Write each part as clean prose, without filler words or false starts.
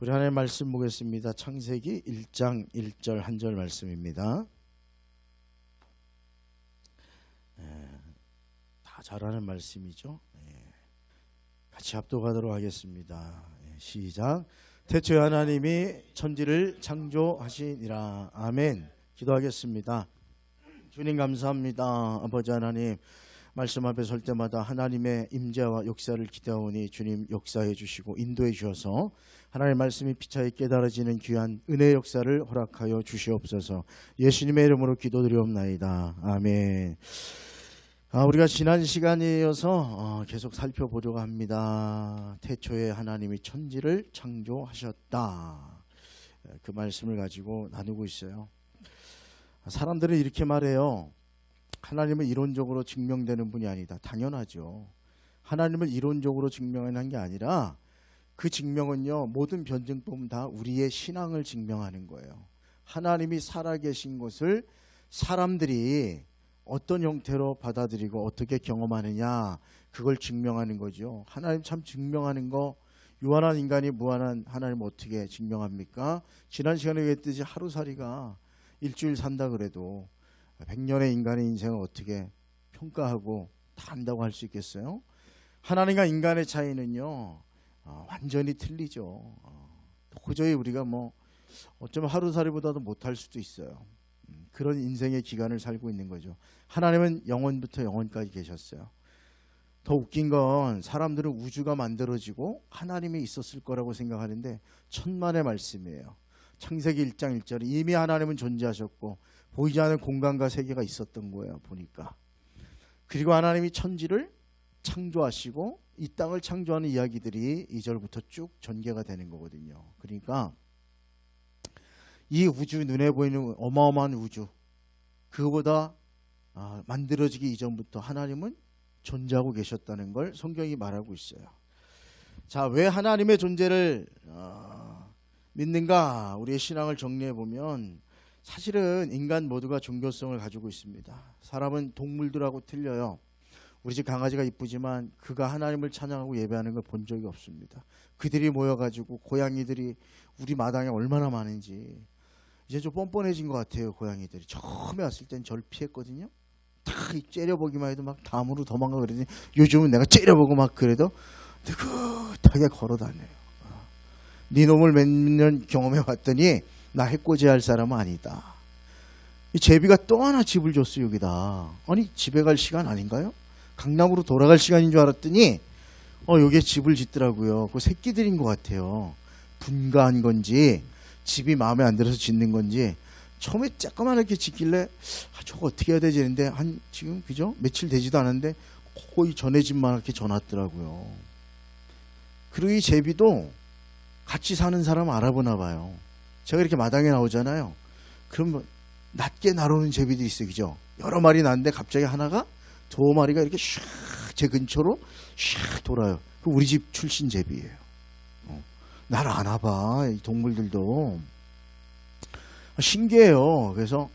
우리 하나님의 말씀 보겠습니다. 창세기 1장 1절 한 절 말씀입니다. 다 잘하는 말씀이죠. 같이 합독하도록 하겠습니다. 시작. 태초에 하나님이 천지를 창조하시니라. 아멘. 기도하겠습니다. 주님 감사합니다. 아버지 하나님, 말씀 앞에 설 때마다 하나님의 임재와 역사를 기대하오니 주님 역사해 주시고 인도해 주셔서 하나님의 말씀이 피차에 깨달아지는 귀한 은혜의 역사를 허락하여 주시옵소서. 예수님의 이름으로 기도드리옵나이다. 아멘. 우리가 지난 시간에 이어서 계속 살펴보려고 합니다. 태초에 하나님이 천지를 창조하셨다. 그 말씀을 가지고 나누고 있어요. 사람들은 이렇게 말해요. 하나님은 이론적으로 증명되는 분이 아니다. 당연하죠. 하나님을 이론적으로 증명하는 게 아니라 그 증명은요, 모든 변증법은 다 우리의 신앙을 증명하는 거예요. 하나님이 살아계신 것을 사람들이 어떤 형태로 받아들이고 어떻게 경험하느냐, 그걸 증명하는 거죠. 하나님 참 증명하는 거, 유한한 인간이 무한한 하나님 어떻게 증명합니까? 지난 시간에 얘기했듯이 하루살이가 일주일 산다 그래도 100년의 인간의 인생을 어떻게 평가하고 다 안다고 할 수 있겠어요? 하나님과 인간의 차이는요, 완전히 틀리죠. 도저히 우리가 어쩌면 하루살이보다도 못할 수도 있어요. 그런 인생의 기간을 살고 있는 거죠. 하나님은 영원부터 영원까지 계셨어요. 더 웃긴 건 사람들은 우주가 만들어지고 하나님이 있었을 거라고 생각하는데 천만의 말씀이에요. 창세기 1장 1절에 이미 하나님은 존재하셨고 보이지 않는 공간과 세계가 있었던 거예요. 보니까. 그리고 하나님이 천지를 창조하시고 이 땅을 창조하는 이야기들이 2절부터 쭉 전개가 되는 거거든요. 그러니까 이 우주, 눈에 보이는 어마어마한 우주, 그거보다 만들어지기 이전부터 하나님은 존재하고 계셨다는 걸 성경이 말하고 있어요. 자, 왜 하나님의 존재를 믿는가? 우리의 신앙을 정리해 보면 사실은 인간 모두가 종교성을 가지고 있습니다. 사람은 동물들하고 틀려요. 우리 집 강아지가 이쁘지만 그가 하나님을 찬양하고 예배하는 걸 본 적이 없습니다. 그들이 모여가지고 고양이들이 우리 마당에 얼마나 많은지 이제 좀 뻔뻔해진 것 같아요. 고양이들이 처음에 왔을 땐 저를 피했거든요. 다 째려보기만 해도 막 담으로 도망가 그러더니 요즘은 내가 째려보고 막 그래도 느긋하게 걸어다녀요. 네 놈을 몇 년 경험해 왔더니 나 해코지할 사람은 아니다. 이 제비가 또 하나 집을 줬어요. 여기다. 아니 집에 갈 시간 아닌가요? 강남으로 돌아갈 시간인 줄 알았더니 여기에 집을 짓더라고요. 그 새끼들인 것 같아요. 분가한 건지 집이 마음에 안 들어서 짓는 건지 처음에 조그맣게 짓길래 저거 어떻게 해야 되지 했는데 한 지금 그죠? 며칠 되지도 않았는데 거의 전에 집만하게 져놨더라고요. 그리고 이 제비도 같이 사는 사람 알아보나 봐요. 제가 이렇게 마당에 나오잖아요. 그럼 낮게 날아오는 제비들이 있어요. 그죠? 여러 마리 나는데 갑자기 하나가 두 마리가 이렇게 샥 제 근처로 샥 돌아요. 그 우리 집 출신 제비예요. 날 아나 봐. 이 동물들도. 신기해요. 그래서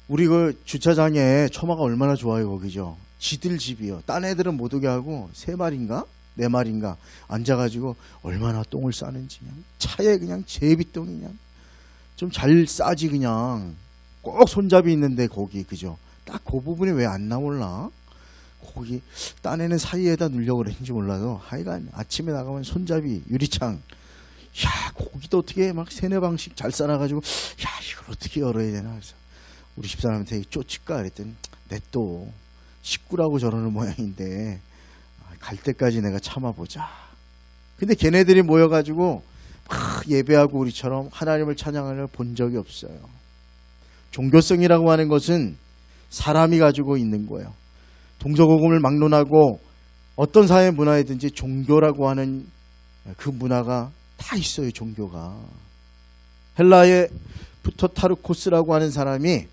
우리 그 주차장에 초마가 얼마나 좋아요. 거기죠. 지들 집이요. 딴 애들은 못 오게 하고 3마리인가 4마리인가 앉아가지고 얼마나 똥을 싸는지 그냥 차에 그냥 제비똥이 그냥 좀 잘 싸지. 그냥 꼭 손잡이 있는데 거기 그죠. 딱 그 부분이 왜 안 나올라? 거기 딴 애는 사이에다 누려고 그랬는지 몰라도 하여간 아침에 나가면 손잡이 유리창, 야 거기도 어떻게 막 3-4방씩 잘 싸놔가지고 야 이걸 어떻게 열어야 되나. 그래서 우리 집사람한테 쫓을까 그랬더니 내 또 식구라고 저러는 모양인데 갈 때까지 내가 참아보자. 근데 걔네들이 모여가지고 막 예배하고 우리처럼 하나님을 찬양하는 본 적이 없어요. 종교성이라고 하는 것은 사람이 가지고 있는 거예요. 동서고금을 막론하고 어떤 사회 문화에든지 종교라고 하는 그 문화가 다 있어요. 종교가. 헬라의 부토타르코스라고 하는 사람이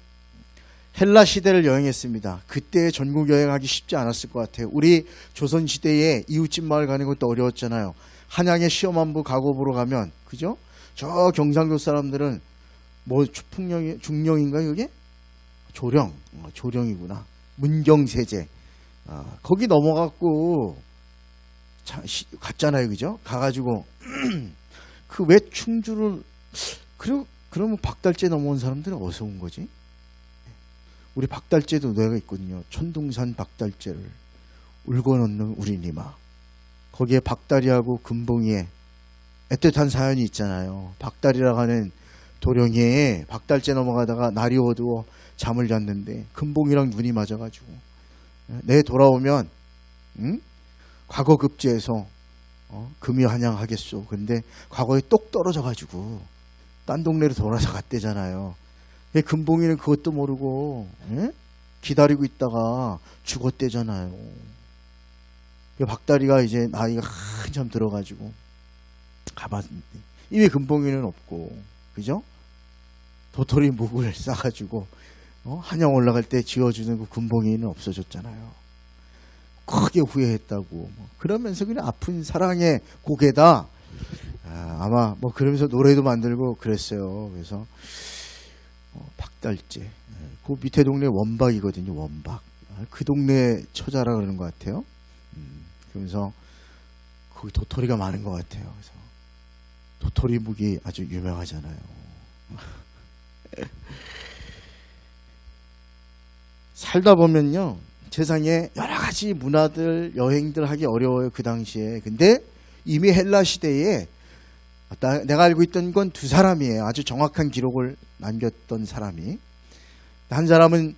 헬라 시대를 여행했습니다. 그때 전국 여행하기 쉽지 않았을 것 같아요. 우리 조선시대에 이웃집 마을 가는 것도 어려웠잖아요. 한양에 시험안부 가고보러 가면 그죠? 저 경상도 사람들은 중령인가요? 이게? 조령이구나. 문경세제. 거기 넘어갔고 갔잖아요. 그죠? 가가지고 그 왜 충주를 그러면 박달재 넘어온 사람들은 어디서 온 거지? 우리 박달재도 노래가 있거든요. 천둥산 박달재를 울고 넣는 우리 니마. 거기에 박다리하고 금봉이에 애틋한 사연이 있잖아요. 박다리라고 하는 도령이에 박달재 넘어가다가 날이 어두워 잠을 잤는데 금봉이랑 눈이 맞아가지고 내 돌아오면 과거 급제에서 금이 환영하겠소. 근데 과거에 똑 떨어져가지고 딴 동네로 돌아서 갔대잖아요. 금봉이는 그것도 모르고 기다리고 있다가 죽었대잖아요. 박다리가 이제 나이가 한참 들어가지고 가봤는데 이미 금봉이는 없고, 그죠? 도토리 묵을 싸가지고 한양 올라갈 때 지어주는 그 금봉이는 없어졌잖아요. 크게 후회했다고. 그러면서 그냥 아픈 사랑의 고개다. 아마 뭐 그러면서 노래도 만들고 그랬어요. 그래서 박달재. 그 밑에 동네 원박이거든요. 원박. 그 동네 처자라 그러는 것 같아요. 그러면서 거기 도토리가 많은 것 같아요. 그래서 도토리 묵이 아주 유명하잖아요. 살다 보면요, 세상에 여러 가지 문화들, 여행들 하기 어려워요. 그 당시에. 근데 이미 헬라 시대에 내가 알고 있던 건 두 사람이에요. 아주 정확한 기록을 남겼던 사람이. 한 사람은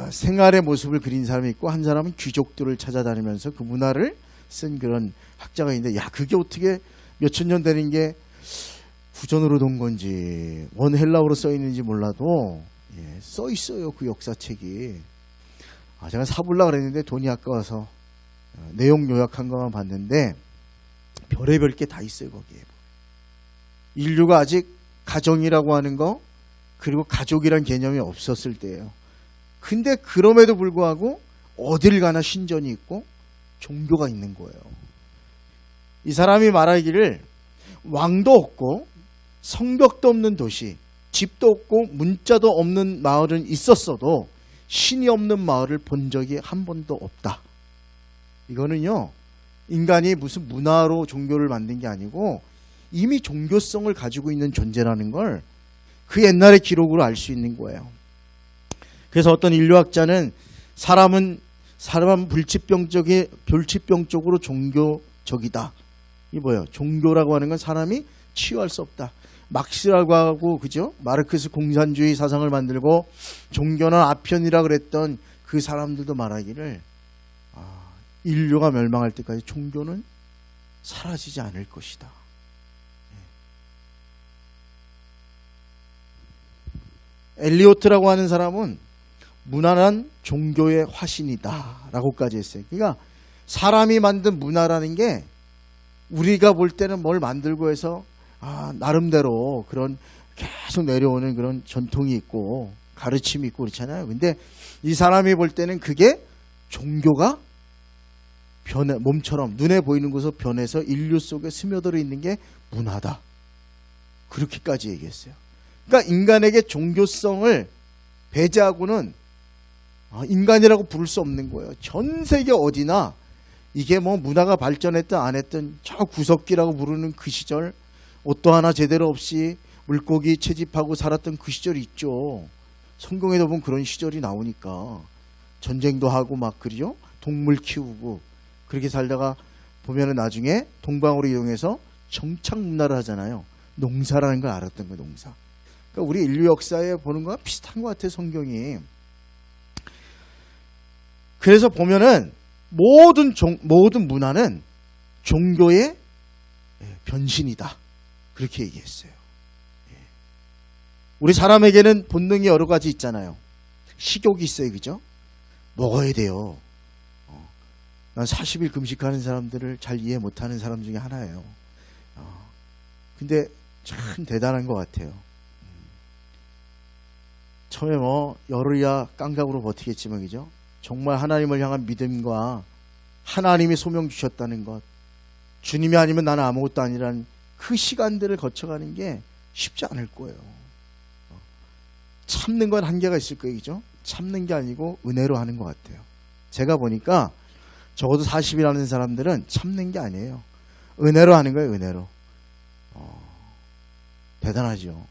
생활의 모습을 그린 사람이 있고, 한 사람은 귀족들을 찾아다니면서 그 문화를 쓴 그런 학자가 있는데, 야, 그게 어떻게 몇천 년 되는 게 구전으로 돈 건지 원 헬라어로 써 있는지 몰라도 써 있어요. 그 역사책이. 제가 사보려고 그랬는데 돈이 아까워서 내용 요약한 것만 봤는데 별의별 게 다 있어요. 거기에. 인류가 아직 가정이라고 하는 거, 그리고 가족이란 개념이 없었을 때예요. 근데 그럼에도 불구하고 어딜 가나 신전이 있고 종교가 있는 거예요. 이 사람이 말하기를 왕도 없고 성벽도 없는 도시, 집도 없고 문자도 없는 마을은 있었어도 신이 없는 마을을 본 적이 한 번도 없다. 이거는요, 인간이 무슨 문화로 종교를 만든 게 아니고 이미 종교성을 가지고 있는 존재라는 걸 그 옛날의 기록으로 알 수 있는 거예요. 그래서 어떤 인류학자는 사람은 불치병적으로 종교적이다. 이 뭐예요? 종교라고 하는 건 사람이 치유할 수 없다. 막스라고 하고, 그죠? 마르크스 공산주의 사상을 만들고 종교는 아편이라 그랬던 그 사람들도 말하기를 인류가 멸망할 때까지 종교는 사라지지 않을 것이다. 엘리오트라고 하는 사람은 문화는 종교의 화신이다 라고까지 했어요. 그러니까 사람이 만든 문화라는 게 우리가 볼 때는 뭘 만들고 해서 나름대로 그런 계속 내려오는 그런 전통이 있고 가르침이 있고 그렇잖아요. 근데 이 사람이 볼 때는 그게 종교가 몸처럼 눈에 보이는 곳으로 변해서 인류 속에 스며들어 있는 게 문화다. 그렇게까지 얘기했어요. 그러니까 인간에게 종교성을 배제하고는 인간이라고 부를 수 없는 거예요. 전 세계 어디나 이게 뭐 문화가 발전했든 안 했든 저 구석기라고 부르는 그 시절, 옷도 하나 제대로 없이 물고기 채집하고 살았던 그 시절이 있죠. 성경에도 보면 그런 시절이 나오니까 전쟁도 하고 막 그러죠. 동물 키우고 그렇게 살다가 보면은 나중에 동방으로 이동해서 정착 문화를 하잖아요. 농사라는 걸 알았던 거예요. 농사. 그러니까 우리 인류 역사에 보는 거와 비슷한 것 같아요. 성경이. 그래서 보면은 모든 문화는 종교의 변신이다. 그렇게 얘기했어요. 우리 사람에게는 본능이 여러 가지 있잖아요. 식욕이 있어요. 그죠? 먹어야 돼요. 난 40일 금식하는 사람들을 잘 이해 못하는 사람 중에 하나예요. 근데 참 대단한 것 같아요. 처음에 열흘이야 깡각으로 버티겠지만, 그죠? 정말 하나님을 향한 믿음과 하나님이 소명 주셨다는 것, 주님이 아니면 나는 아무것도 아니라는 그 시간들을 거쳐가는 게 쉽지 않을 거예요. 참는 건 한계가 있을 거예요. 그죠? 참는 게 아니고 은혜로 하는 것 같아요. 제가 보니까 적어도 40일 하는 사람들은 참는 게 아니에요. 은혜로 하는 거예요. 은혜로. 대단하죠.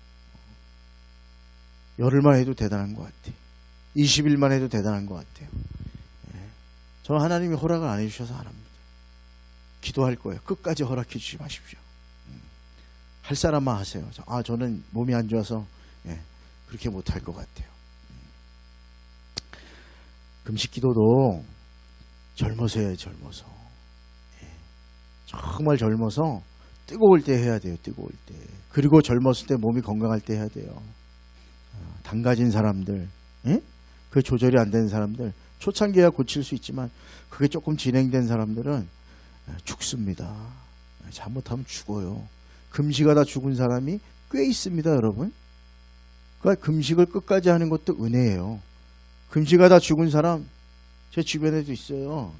열흘만 해도 대단한 것 같아요. 20일만 해도 대단한 것 같아요. 저는 하나님이 허락을 안 해주셔서 안 합니다. 기도할 거예요. 끝까지 허락해 주지 마십시오. 할 사람만 하세요. 저는 몸이 안 좋아서 그렇게 못할 것 같아요. 금식 기도도 젊어서 해요. 젊어서. 정말 젊어서 뜨거울 때 해야 돼요. 뜨거울 때. 그리고 젊었을 때 몸이 건강할 때 해야 돼요. 담가진 사람들, 그 조절이 안 되는 사람들, 초창기야 고칠 수 있지만 그게 조금 진행된 사람들은 죽습니다. 잘못하면 죽어요. 금식하다 죽은 사람이 꽤 있습니다, 여러분. 그러니까 금식을 끝까지 하는 것도 은혜예요. 금식하다 죽은 사람 제 주변에도 있어요.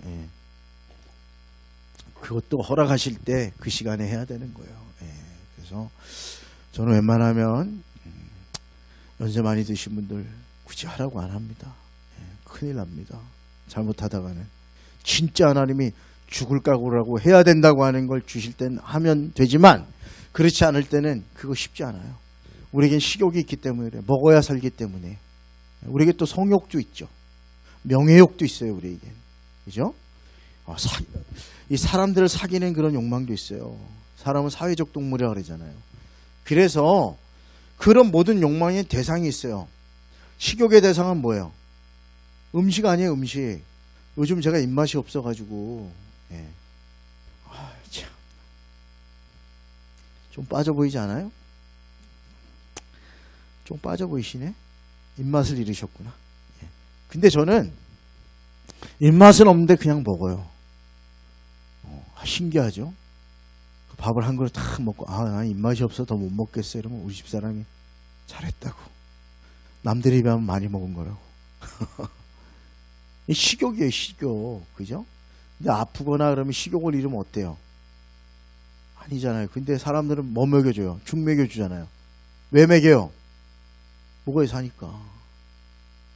그것도 허락하실 때 그 시간에 해야 되는 거예요. 그래서 저는 웬만하면 연세 많이 드신 분들 굳이 하라고 안 합니다. 큰일 납니다. 잘못하다가는. 진짜 하나님이 죽을 각오라고 해야 된다고 하는 걸 주실 때는 하면 되지만 그렇지 않을 때는 그거 쉽지 않아요. 우리에겐 식욕이 있기 때문에 그래요. 먹어야 살기 때문에. 우리에게 또 성욕도 있죠. 명예욕도 있어요. 우리에겐. 그죠? 이 사람들을 사귀는 그런 욕망도 있어요. 사람은 사회적 동물이라고 그러잖아요. 그래서 그런 모든 욕망의 대상이 있어요. 식욕의 대상은 뭐예요? 음식 아니에요. 음식. 요즘 제가 입맛이 없어가지고 참. 좀 빠져 보이지 않아요? 좀 빠져 보이시네? 입맛을 잃으셨구나. 근데 저는 입맛은 없는데 그냥 먹어요. 신기하죠? 밥을 한 그릇 딱 먹고 난 입맛이 없어 더 못 먹겠어 이러면 우리 집사람이 잘했다고. 남들이 비하면 많이 먹은 거라고. 식욕이에요. 식욕. 그죠? 근데 아프거나 그러면 식욕을 잃으면 어때요? 아니잖아요. 근데 사람들은 뭐 먹여줘요? 죽 먹여주잖아요. 왜 먹여요? 먹어야 사니까.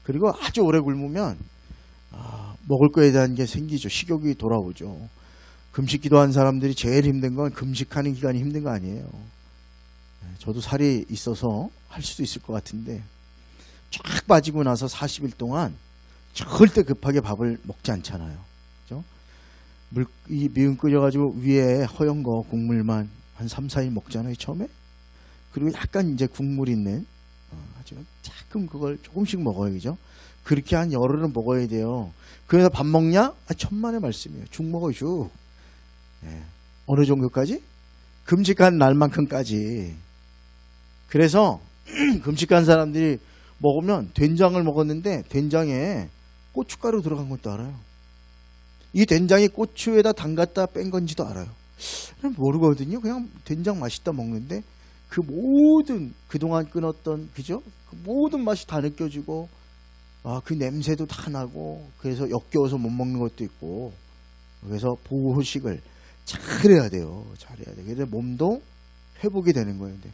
그리고 아주 오래 굶으면 먹을 거에 대한 게 생기죠. 식욕이 돌아오죠. 금식 기도한 사람들이 제일 힘든 건 금식하는 기간이 힘든 거 아니에요. 저도 살이 있어서 할 수도 있을 것 같은데 쫙 빠지고 나서 40일 동안 절대 급하게 밥을 먹지 않잖아요. 그죠? 이 미음 끓여가지고 위에 허연 거 국물만 한 3, 4일 먹잖아요. 처음에. 그리고 약간 이제 국물 있는 아주 조금 그걸 조금씩 먹어요. 그죠? 그렇게 한 열흘은 먹어야 돼요. 그래서 밥 먹냐? 천만의 말씀이에요. 죽 먹어요. 죽. 어느 정도까지? 금식한 날만큼까지. 그래서 금식한 사람들이 먹으면 된장을 먹었는데 된장에 고춧가루 들어간 것도 알아요. 이 된장이 고추에다 담갔다 뺀 건지도 알아요. 모르거든요. 그냥 된장 맛있다 먹는데 그 모든 그동안 끊었던 그죠? 그 모든 맛이 다 느껴지고 그 냄새도 다 나고 그래서 역겨워서 못 먹는 것도 있고 그래서 보호식을 잘해야 돼요. 잘해야 돼요. 그래서 몸도 회복이 되는 거예요. 근데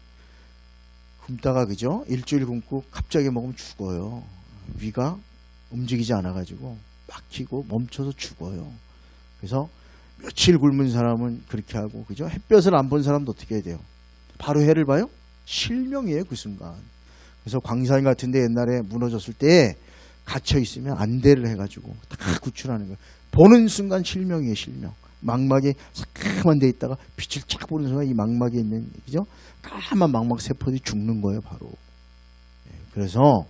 굶다가 그죠? 일주일 굶고 갑자기 먹으면 죽어요. 위가 움직이지 않아가지고 막히고 멈춰서 죽어요. 그래서 며칠 굶은 사람은 그렇게 하고 그죠? 햇볕을 안 본 사람도 어떻게 해야 돼요? 바로 해를 봐요? 실명이에요. 그 순간. 그래서 광산 같은 데 옛날에 무너졌을 때 갇혀 있으면 안대를 해가지고 다 구출하는 거예요. 보는 순간 실명이에요. 실명. 망막에 새까만 데 있다가 빛을 쫙 보는 순간 이 망막에 있는 그죠? 까만 망막 세포들이 죽는 거예요. 바로. 그래서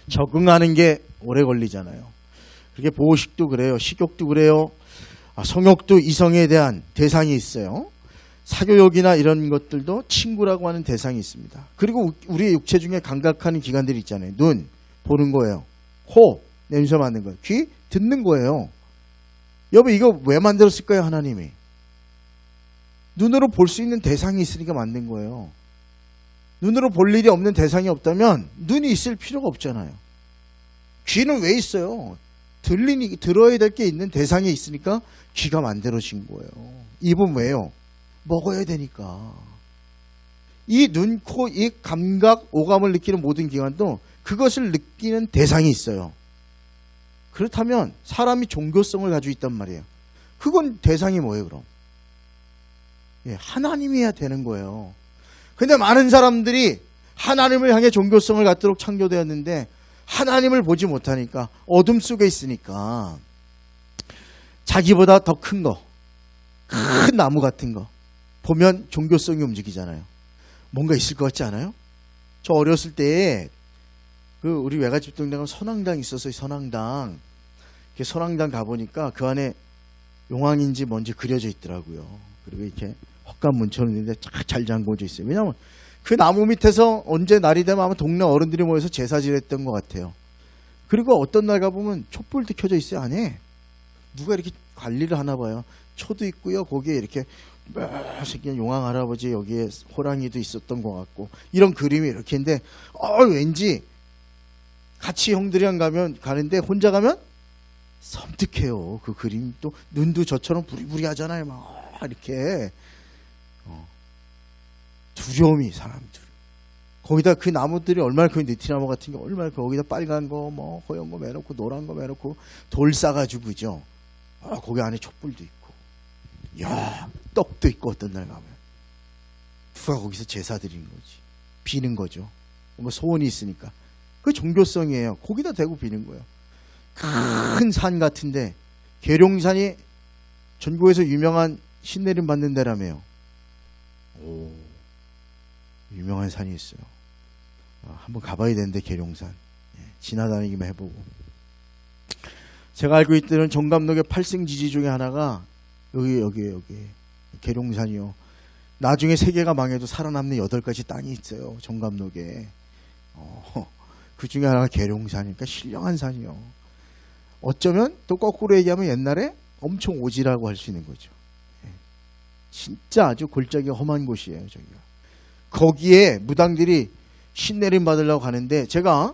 적응하는 게 오래 걸리잖아요. 그렇게 보호식도 그래요. 식욕도 그래요. 성욕도 이성에 대한 대상이 있어요. 사교욕이나 이런 것들도 친구라고 하는 대상이 있습니다. 그리고 우리의 육체 중에 감각하는 기관들이 있잖아요. 눈, 보는 거예요. 코, 냄새 맡는 거예요. 귀, 듣는 거예요. 여보 이거 왜 만들었을까요? 하나님이. 눈으로 볼 수 있는 대상이 있으니까 만든 거예요. 눈으로 볼 일이 없는 대상이 없다면 눈이 있을 필요가 없잖아요. 귀는 왜 있어요? 들어야 될 게 있는 대상이 있으니까 귀가 만들어진 거예요. 입은 왜요? 먹어야 되니까. 이 눈, 코, 이 감각, 오감을 느끼는 모든 기관도 그것을 느끼는 대상이 있어요. 그렇다면 사람이 종교성을 가지고 있단 말이에요. 그건 대상이 뭐예요 그럼? 하나님이어야 되는 거예요. 근데 많은 사람들이 하나님을 향해 종교성을 갖도록 창조되었는데 하나님을 보지 못하니까 어둠 속에 있으니까 자기보다 더 큰 거, 큰 나무 같은 거 보면 종교성이 움직이잖아요. 뭔가 있을 것 같지 않아요? 저 어렸을 때 우리 외갓집 동네 가면 선앙당 있었어요. 선앙당. 선앙당 가보니까 그 안에 용왕인지 뭔지 그려져 있더라고요. 그리고 이렇게 헛간문처럼 있는데 잘 잠궈져 있어요. 왜냐하면 그 나무 밑에서 언제 날이 되면 아마 동네 어른들이 모여서 제사 지냈던 것 같아요. 그리고 어떤 날 가보면 촛불도 켜져 있어요. 안에 누가 이렇게 관리를 하나 봐요. 초도 있고요. 거기에 이렇게 생긴 용왕 할아버지, 여기에 호랑이도 있었던 것 같고 이런 그림이 이렇게 있는데 왠지 같이 형들이랑 가는데 혼자 가면 섬뜩해요. 그 그림 또 눈도 저처럼 부리부리하잖아요. 막 이렇게 두려움이 사람들. 거기다 그 나무들이 얼마나 그 느티나무 같은 게 얼마나 거기다 빨간 거 뭐 허연 거 매놓고 노란 거 매놓고 돌 싸가지고 그죠. 거기 안에 촛불도 있고, 야 떡도 있고 어떤 날 가면 누가 거기서 제사 드리는 거지, 비는 거죠. 뭐 소원이 있으니까. 그 종교성이에요. 거기다 대고 비는 거예요. 큰 산 같은데 계룡산이 전국에서 유명한 신내림 받는 데라며요. 오, 유명한 산이 있어요. 한번 가봐야 되는데 계룡산. 지나다니기만 해보고. 제가 알고 있던 정감록의 8승지지 중에 하나가 여기 계룡산이요. 나중에 세계가 망해도 살아남는 8가지 땅이 있어요. 정감록에. 그 중에 하나가 계룡산이니까 신령한 산이요. 어쩌면 또 거꾸로 얘기하면 옛날에 엄청 오지라고 할 수 있는 거죠. 진짜 아주 골짜기 험한 곳이에요. 저기가. 거기에 무당들이 신내림 받으려고 가는데 제가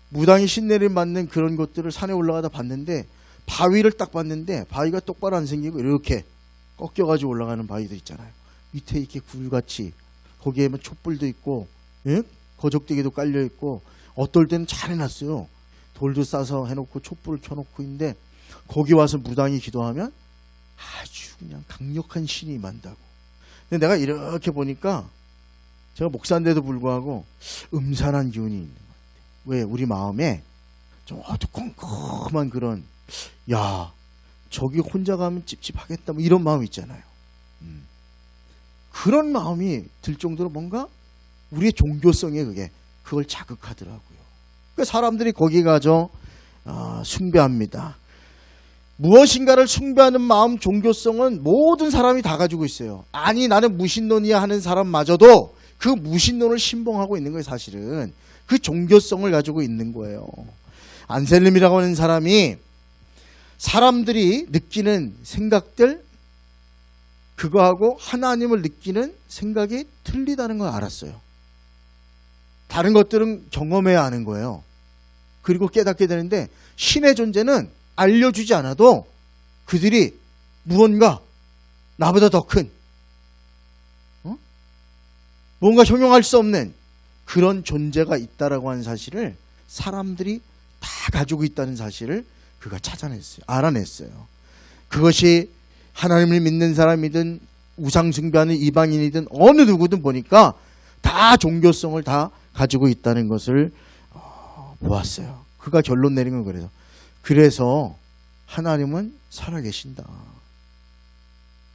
무당이 신내림 받는 그런 곳들을 산에 올라가다 봤는데 바위를 딱 봤는데 바위가 똑바로 안 생기고 이렇게 꺾여가지고 올라가는 바위들 있잖아요. 밑에 이렇게 굴같이 거기에 촛불도 있고 거적대기도 깔려있고 어떨 때는 잘 해놨어요. 돌도 싸서 해놓고 촛불을 켜놓고 있는데 거기 와서 무당이 기도하면 아주 그냥 강력한 신이 임한다고. 근데 내가 이렇게 보니까 제가 목사인데도 불구하고 음산한 기운이 있는 것 같아요. 왜? 우리 마음에 좀 어두컴컴한 그런, 야 저기 혼자 가면 찝찝하겠다 뭐 이런 마음 있잖아요. 그런 마음이 들 정도로 뭔가 우리의 종교성에 그걸 자극하더라고요. 그러니까 사람들이 거기 가서 숭배합니다. 무엇인가를 숭배하는 마음, 종교성은 모든 사람이 다 가지고 있어요. 아니 나는 무신론이야 하는 사람마저도 그 무신론을 신봉하고 있는 거예요. 사실은 그 종교성을 가지고 있는 거예요. 안셀름이라고 하는 사람이 사람들이 느끼는 생각들, 그거하고 하나님을 느끼는 생각이 틀리다는 걸 알았어요. 다른 것들은 경험해야 하는 거예요. 그리고 깨닫게 되는데 신의 존재는 알려주지 않아도 그들이 무언가 나보다 더 큰 뭔가 형용할 수 없는 그런 존재가 있다라고 하는 사실을 사람들이 다 가지고 있다는 사실을 그가 찾아냈어요. 알아냈어요. 그것이 하나님을 믿는 사람이든 우상 숭배하는 이방인이든 어느 누구든 보니까 다 종교성을 다 가지고 있다는 것을 보았어요. 그가 결론 내린 건 그래서. 그래서 하나님은 살아계신다.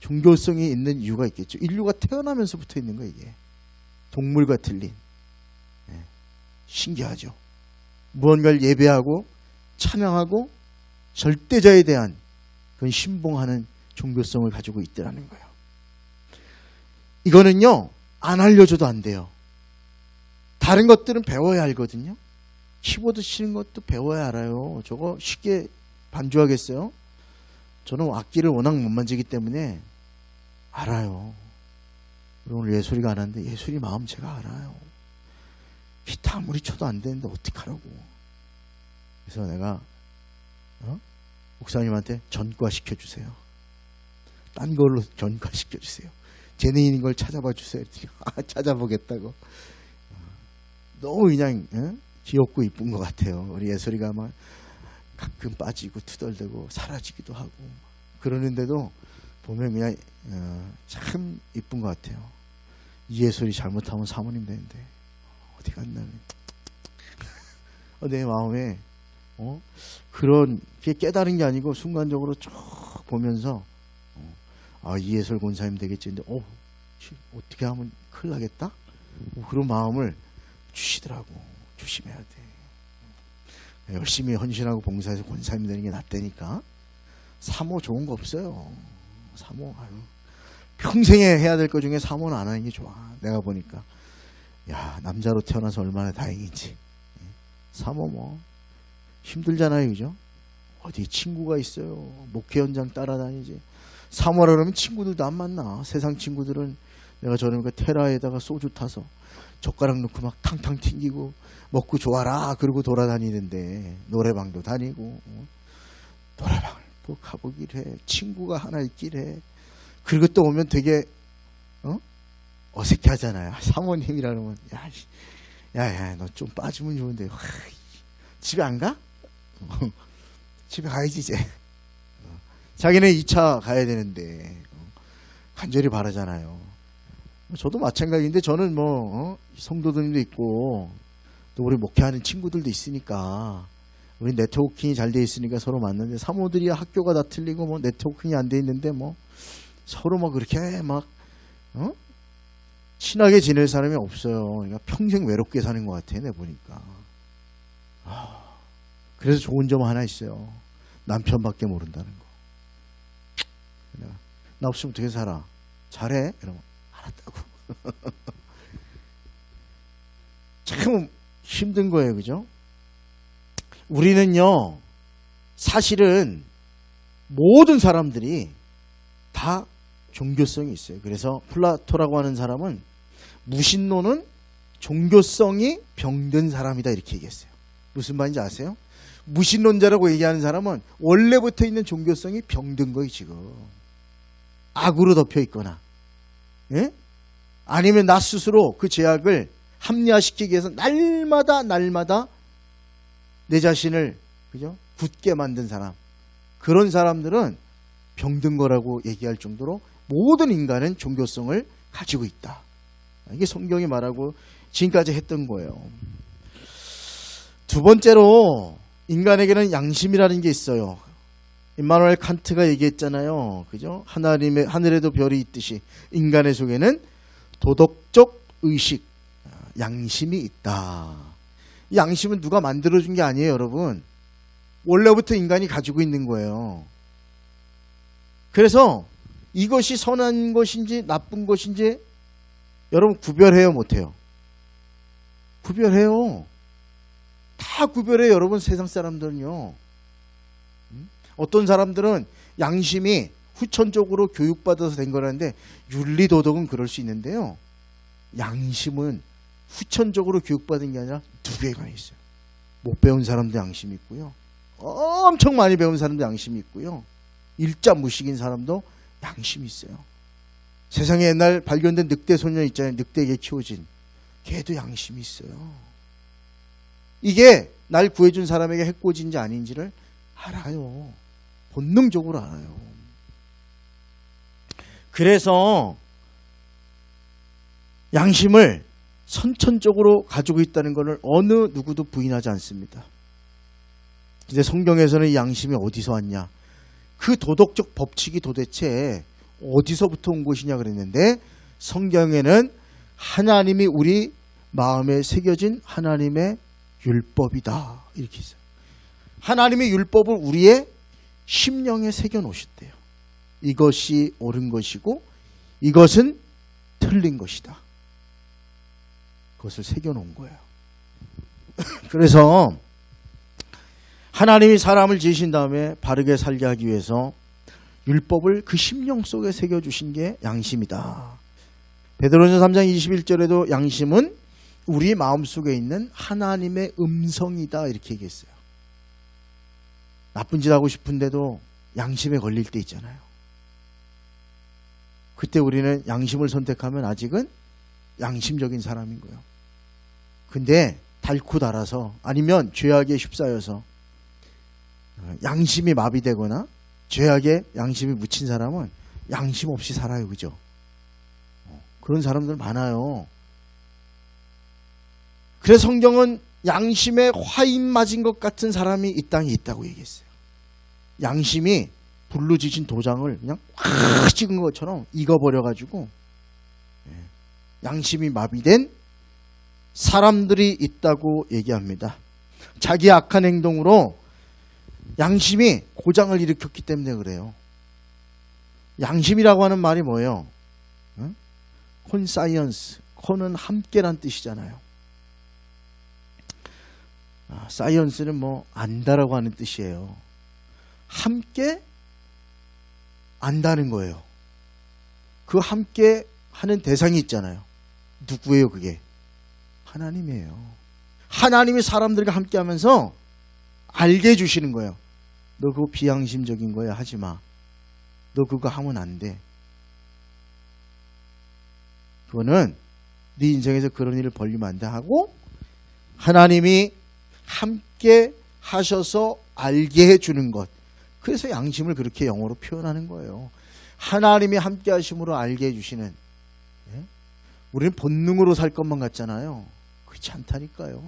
종교성이 있는 이유가 있겠죠. 인류가 태어나면서부터 있는 거예요. 이게. 동물과 틀린. 신기하죠. 무언가를 예배하고 찬양하고 절대자에 대한 그런 신봉하는 종교성을 가지고 있더라는 거예요. 이거는요 안 알려줘도 안 돼요. 다른 것들은 배워야 알거든요. 키보드 치는 것도 배워야 알아요. 저거 쉽게 반주하겠어요? 저는 악기를 워낙 못 만지기 때문에 알아요. 오늘 예술이가 안 하는데 예술이 마음 제가 알아요. 기타 아무리 쳐도 안 되는데 어떡하라고. 그래서 내가 목사님한테 전과 시켜주세요. 딴 걸로 전과 시켜주세요. 재능인 걸 찾아봐 주세요. 찾아보겠다고. 너무 그냥 귀엽고 이쁜 것 같아요. 우리 예술이가 막 가끔 빠지고 투덜대고 사라지기도 하고 그러는데도 보면 그냥 참 이쁜 것 같아요. 이해솔이 잘못하면 사모님 되는데 어디 갔나. 내 마음에 그런 게 깨달은 게 아니고 순간적으로 쭉 보면서 이해솔 권사님 되겠지. 근데 어떻게 하면 큰일 나겠다. 그런 마음을 주시더라고. 조심해야 돼. 열심히 헌신하고 봉사해서 권사님 되는 게 낫다니까. 사모 좋은 거 없어요. 사모 평생에 해야 될 것 중에 사모는 안 하는 게 좋아. 내가 보니까 남자로 태어나서 얼마나 다행인지. 사모 힘들잖아요, 그죠? 어디 친구가 있어요. 목회 현장 따라다니지. 사모라 그러면 친구들도 안 만나. 세상 친구들은 내가 저녁에 테라에다가 소주 타서 젓가락 넣고 막 탕탕 튕기고 먹고 좋아라 그러고 돌아다니는데, 노래방도 다니고 노래방을 뭐 가보길 해. 친구가 하나 있길 해. 그리고 또 오면 되게 어색해 하잖아요. 사모님이라 그러면 야야 너 좀 빠지면 좋은데 집에 안 가? 집에 가야지 이제. 자기는 2차 가야 되는데 간절히 바라잖아요. 저도 마찬가지인데 저는 성도들도 있고 또 우리 목회하는 친구들도 있으니까 우리 네트워킹이 잘 돼 있으니까 서로 만나는데, 사모들이 학교가 다 틀리고 네트워킹이 안 돼 있는데 서로 그렇게 친하게 지낼 사람이 없어요. 그러니까 평생 외롭게 사는 것 같아, 내 보니까. 그래서 좋은 점 하나 있어요. 남편밖에 모른다는 거. 나 없으면 어떻게 살아? 잘해? 이러면 알았다고. 참 힘든 거예요, 그죠? 우리는요, 사실은 모든 사람들이 다 종교성이 있어요. 그래서 플라토라고 하는 사람은 무신론은 종교성이 병든 사람이다 이렇게 얘기했어요. 무슨 말인지 아세요? 무신론자라고 얘기하는 사람은 원래부터 있는 종교성이 병든 거예요, 지금. 악으로 덮여 있거나, 예? 아니면 나 스스로 그 죄악을 합리화시키기 위해서 날마다 내 자신을, 그죠? 굳게 만든 사람. 그런 사람들은 병든 거라고 얘기할 정도로 모든 인간은 종교성을 가지고 있다. 이게 성경이 말하고 지금까지 했던 거예요. 두 번째로, 인간에게는 양심이라는 게 있어요. 임마누엘 칸트가 얘기했잖아요. 그죠? 하늘에도 별이 있듯이 인간의 속에는 도덕적 의식, 양심이 있다. 이 양심은 누가 만들어준 게 아니에요, 여러분. 원래부터 인간이 가지고 있는 거예요. 그래서 이것이 선한 것인지 나쁜 것인지 여러분 구별해요, 못해요? 구별해요. 다 구별해요, 여러분. 세상 사람들은요. 어떤 사람들은 양심이 후천적으로 교육받아서 된 거라는데, 윤리도덕은 그럴 수 있는데요, 양심은 후천적으로 교육받은 게 아니라 두 개가 있어요. 못 배운 사람도 양심이 있고요, 엄청 많이 배운 사람도 양심이 있고요, 일자 무식인 사람도 양심이 있어요. 세상에 옛날 발견된 늑대 소년 있잖아요. 늑대에게 키워진 걔도 양심이 있어요. 이게 날 구해준 사람에게 해코지인지 아닌지를 알아요. 본능적으로 알아요. 그래서 양심을 선천적으로 가지고 있다는 것을 어느 누구도 부인하지 않습니다. 근데 성경에서는 이 양심이 어디서 왔냐, 그 도덕적 법칙이 도대체 어디서부터 온 것이냐 그랬는데, 성경에는 하나님이 우리 마음에 새겨진 하나님의 율법이다 이렇게 있어요. 하나님의 율법을 우리의 심령에 새겨 놓으셨대요. 이것이 옳은 것이고 이것은 틀린 것이다. 그것을 새겨 놓은 거예요. 그래서 하나님이 사람을 지으신 다음에 바르게 살게 하기 위해서 율법을 그 심령 속에 새겨주신 게 양심이다. 베드로전서 3장 21절에도 양심은 우리 마음속에 있는 하나님의 음성이다 이렇게 얘기했어요. 나쁜 짓 하고 싶은데도 양심에 걸릴 때 있잖아요. 그때 우리는 양심을 선택하면 아직은 양심적인 사람인 거예요. 근데 닳고 닳아서, 아니면 죄악에 휩싸여서 양심이 마비되거나 죄악에 양심이 묻힌 사람은 양심 없이 살아요. 그죠? 그런 사람들 많아요. 그래서 성경은 양심에 화인 맞은 것 같은 사람이 이 땅에 있다고 얘기했어요. 양심이 불로 지진 도장을 그냥 확 찍은 것처럼 익어버려가지고 양심이 마비된 사람들이 있다고 얘기합니다. 자기 악한 행동으로 양심이 고장을 일으켰기 때문에 그래요. 양심이라고 하는 말이 뭐예요? 콘사이언스, 콘은 함께란 뜻이잖아요. 사이언스는 뭐 안다라고 하는 뜻이에요. 함께 안다는 거예요. 그 함께 하는 대상이 있잖아요. 누구예요 그게? 하나님이에요. 하나님이 사람들과 함께 하면서 알게 해주시는 거예요. 너 그거 비양심적인 거야, 하지 마. 너 그거 하면 안 돼. 그거는 네 인생에서 그런 일을 벌리면 안 돼 하고 하나님이 함께 하셔서 알게 해주는 것. 그래서 양심을 그렇게 영어로 표현하는 거예요. 하나님이 함께 하심으로 알게 해주시는. 우리는 본능으로 살 것만 같잖아요. 그렇지 않다니까요.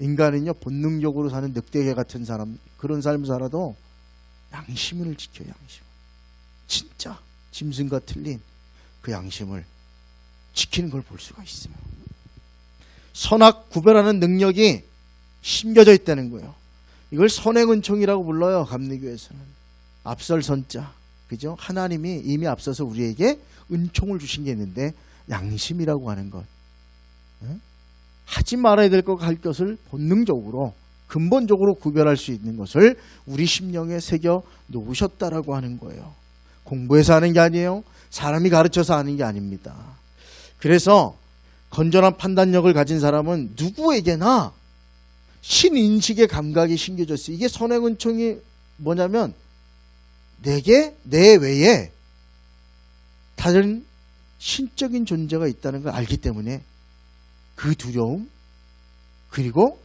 인간은요, 본능적으로 사는 늑대개 같은 사람, 그런 삶을 살아도 양심을 지켜요. 양심. 진짜 짐승과 틀린 그 양심을 지키는 걸 볼 수가 있어요. 선악 구별하는 능력이 심겨져 있다는 거예요. 이걸 선행은총이라고 불러요. 감리교에서는. 앞설 선자. 그죠? 하나님이 이미 앞서서 우리에게 은총을 주신 게 있는데 양심이라고 하는 것. 하지 말아야 될 것, 할 것을 본능적으로 근본적으로 구별할 수 있는 것을 우리 심령에 새겨 놓으셨다라고 하는 거예요. 공부해서 하는 게 아니에요. 사람이 가르쳐서 하는 게 아닙니다. 그래서 건전한 판단력을 가진 사람은 누구에게나 신인식의 감각이 심겨졌어요. 이게 선행은총이 뭐냐면 내게 내 외에 다른 신적인 존재가 있다는 걸 알기 때문에 그 두려움, 그리고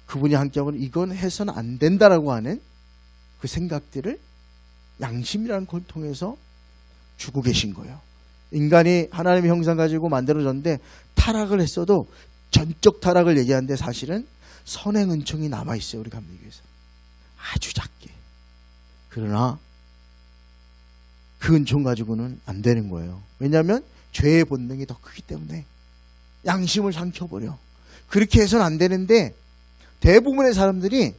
그분이 함께하면 이건 해서는 안 된다라고 하는 그 생각들을 양심이라는 걸 통해서 주고 계신 거예요. 인간이 하나님의 형상 가지고 만들어졌는데 타락을 했어도 전적 타락을 얘기하는데 사실은 선행 은총이 남아있어요. 우리 감리교에서 아주 작게. 그러나 그 은총 가지고는 안 되는 거예요. 왜냐하면 죄의 본능이 더 크기 때문에 양심을 삼켜버려. 그렇게 해서는 안 되는데 대부분의 사람들이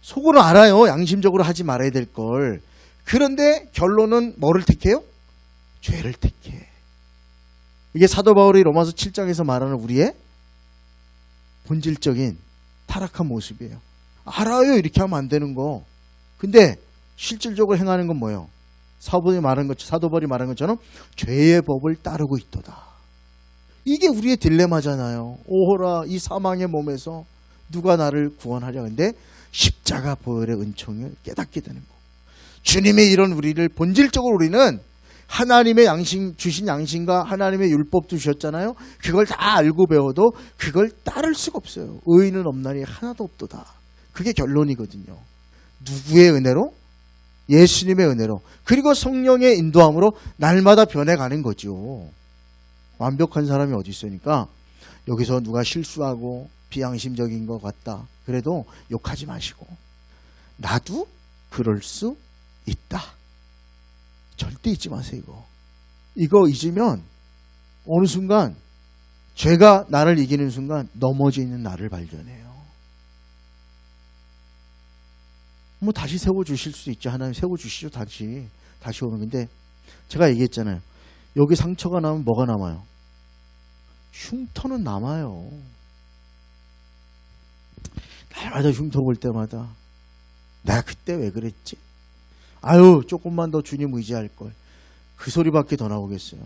속으로 알아요. 양심적으로 하지 말아야 될 걸. 그런데 결론은 뭐를 택해요? 죄를 택해. 이게 사도 바울이 로마서 7장에서 말하는 우리의 본질적인 타락한 모습이에요. 알아요. 이렇게 하면 안 되는 거. 근데 실질적으로 행하는 건 뭐예요? 사도 바울이 말한 것처럼 죄의 법을 따르고 있도다. 이게 우리의 딜레마잖아요. 오호라 이 사망의 몸에서 누가 나를 구원하려. 근데 십자가 보혈의 은총을 깨닫게 되는 거. 주님의 이런 우리를 본질적으로 우리는 하나님의 양심, 주신 양심과 하나님의 율법도 주셨잖아요. 그걸 다 알고 배워도 그걸 따를 수가 없어요. 의인은 없나니 하나도 없도다. 그게 결론이거든요. 누구의 은혜로? 예수님의 은혜로. 그리고 성령의 인도함으로 날마다 변해가는 거죠. 완벽한 사람이 어디 있으니까 여기서 누가 실수하고 비양심적인 것 같다. 그래도 욕하지 마시고 나도 그럴 수 있다. 절대 잊지 마세요. 이거 잊으면 어느 순간 죄가 나를 이기는 순간 넘어져 있는 나를 발견해요. 뭐 다시 세워주실 수 있죠. 하나님 세워주시죠. 다시 오는 건데 제가 얘기했잖아요. 여기 상처가 나면 뭐가 남아요? 흉터는 남아요. 날마다 흉터 볼 때마다 내가 그때 왜 그랬지? 아유 조금만 더 주님 의지할 걸. 그 소리밖에 더 나오겠어요.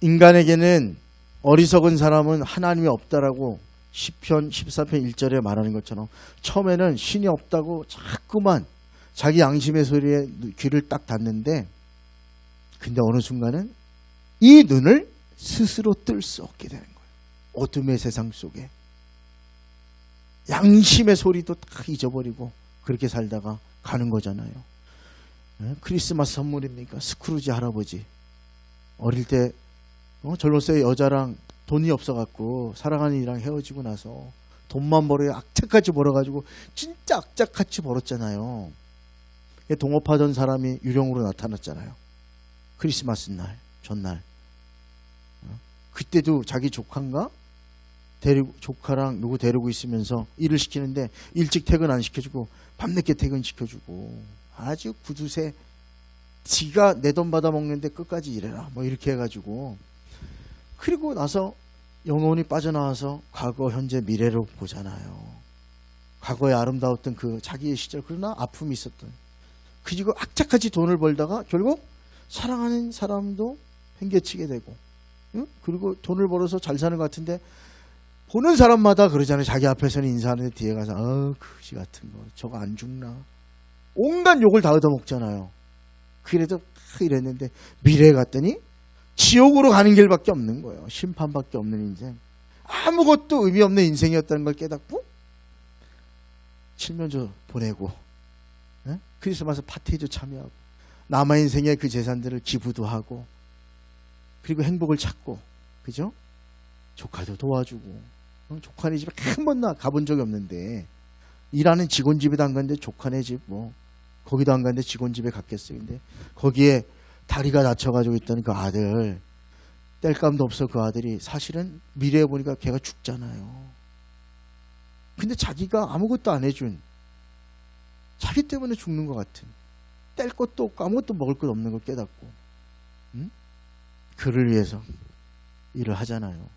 인간에게는 어리석은 사람은 하나님이 없다라고 시편 14편 1절에 말하는 것처럼 처음에는 신이 없다고 자꾸만 자기 양심의 소리에 귀를 딱 닫는데 근데 어느 순간은 이 눈을 스스로 뜰 수 없게 되는 거예요. 어둠의 세상 속에 양심의 소리도 다 잊어버리고 그렇게 살다가 가는 거잖아요. 크리스마스 선물입니까? 스크루지 할아버지. 어릴 때 젊었을 때 여자랑 돈이 없어갖고 사랑하는 이랑 헤어지고 나서 돈만 벌어야 악착같이 벌어가지고 진짜 악착같이 벌었잖아요. 동업하던 사람이 유령으로 나타났잖아요. 크리스마스 날, 전날. 그때도 자기 조카인가? 조카랑 누구 데리고 있으면서 일을 시키는데 일찍 퇴근 안 시켜주고 밤늦게 퇴근 시켜주고 아주 구두쇠 지가 내 돈 받아 먹는데 끝까지 일해라 뭐 이렇게 해가지고 그리고 나서 영혼이 빠져나와서 과거 현재 미래로 보잖아요. 과거에 아름다웠던 그 자기의 시절 그러나 아픔이 있었던 그리고 악착같이 돈을 벌다가 결국 사랑하는 사람도 팽개치게 되고 그리고 돈을 벌어서 잘 사는 것 같은데 보는 사람마다 그러잖아요. 자기 앞에서는 인사하는데 뒤에 가서 그지 같은 거 저거 안 죽나 온갖 욕을 다 얻어먹잖아요. 그래도 이랬는데 미래에 갔더니 지옥으로 가는 길밖에 없는 거예요. 심판밖에 없는 인생. 아무것도 의미 없는 인생이었다는 걸 깨닫고 칠면조 보내고 크리스마스 파티에도 참여하고 남의 인생의 그 재산들을 기부도 하고 그리고 행복을 찾고 그죠? 조카도 도와주고 조카네 집에 한 번도 가본 적이 없는데 일하는 직원 집에도 안 갔는데 조카네 집 뭐 거기도 안 갔는데 직원 집에 갔겠어요. 근데 거기에 다리가 다쳐가지고 있던 그 아들 뗄감도 없어 그 아들이 사실은 미래에 보니까 걔가 죽잖아요. 근데 자기가 아무것도 안 해준 자기 때문에 죽는 것 같은 뗄 것도 없고 아무것도 먹을 것 없는 걸 깨닫고 그를 위해서 일을 하잖아요.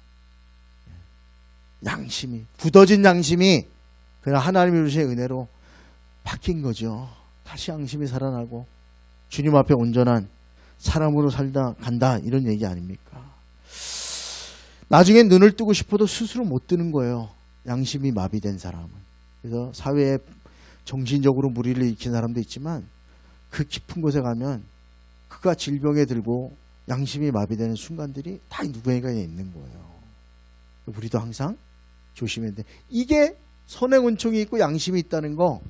양심이 굳어진 양심이 그냥 하나님의 주신 은혜로 바뀐 거죠. 다시 양심이 살아나고 주님 앞에 온전한 사람으로 살다 간다 이런 얘기 아닙니까? 나중에 눈을 뜨고 싶어도 스스로 못 뜨는 거예요. 양심이 마비된 사람은. 그래서 사회에 정신적으로 무리를 일으킨 사람도 있지만 그 깊은 곳에 가면 그가 질병에 들고 양심이 마비되는 순간들이 다 누구에게 있는 거예요. 우리도 항상 조심해야 돼. 이게 선행 은총이 있고 양심이 있다는 거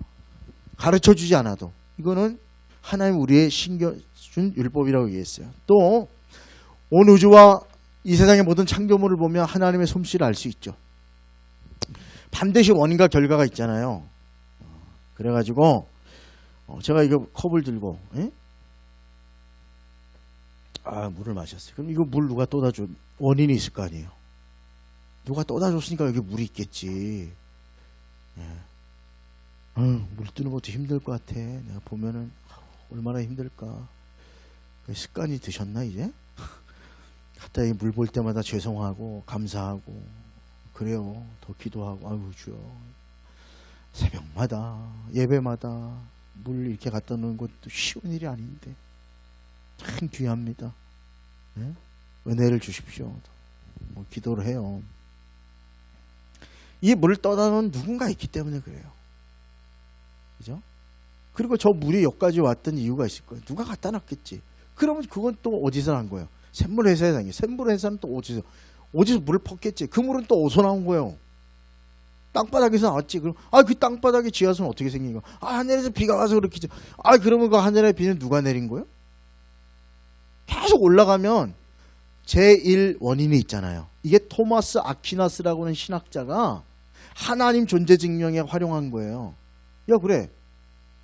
가르쳐주지 않아도 이거는 하나님 우리의 신겨준 율법이라고 얘기했어요. 또 온 우주와 이 세상의 모든 창조물을 보면 하나님의 솜씨를 알 수 있죠. 반드시 원인과 결과가 있잖아요. 그래가지고 제가 이거 컵을 들고 물을 마셨어요. 그럼 이거 물 누가 떠다 줘? 원인이 있을 거 아니에요. 누가 떠다 줬으니까 여기 물이 있겠지. 물 뜨는 것도 힘들 것 같아. 내가 보면은 얼마나 힘들까. 습관이 드셨나 이제? 갖다 물 볼 때마다 죄송하고 감사하고 그래요. 더 기도하고 아유 주여. 새벽마다 예배마다 물 이렇게 갖다 놓는 것도 쉬운 일이 아닌데 참 귀합니다. 은혜를 주십시오. 뭐 기도를 해요. 이 물을 떠다 놓은 누군가 있기 때문에 그래요. 그죠? 그리고 저 물이 여기까지 왔던 이유가 있을 거예요. 누가 갖다 놨겠지. 그러면 그건 또 어디서 난 거예요? 샘물회사에 다니. 샘물회사는 또 어디서 물을 퍼겠지. 그 물은 또 어디서 나온 거예요? 땅바닥에서 나왔지. 그럼 그 땅바닥에 지하수는 어떻게 생긴 거야? 하늘에서 비가 와서 그렇게. 그러면 그 하늘의 비는 누가 내린 거예요? 계속 올라가면 제1 원인이 있잖아요. 이게 토마스 아퀴나스라고 하는 신학자가 하나님 존재 증명에 활용한 거예요. 야 그래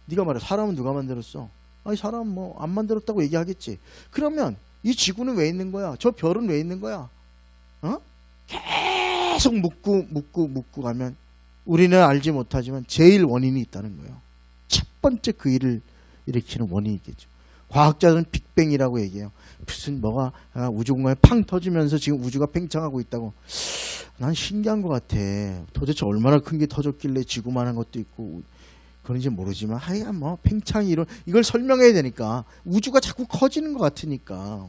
네가 말해 사람은 누가 만들었어? 사람 뭐 안 만들었다고 얘기하겠지. 그러면 이 지구는 왜 있는 거야? 저 별은 왜 있는 거야? 계속 묻고 가면 우리는 알지 못하지만 제일 원인이 있다는 거예요. 첫 번째 그 일을 일으키는 원인이 있겠죠. 과학자들은 빅뱅이라고 얘기해요. 무슨 뭐가 우주 공간에 팡 터지면서 지금 우주가 팽창하고 있다고. 난 신기한 것 같아. 도대체 얼마나 큰 게 터졌길래 지구만한 것도 있고 그런지 모르지만 하여간 뭐 팽창이 이걸 설명해야 되니까 우주가 자꾸 커지는 것 같으니까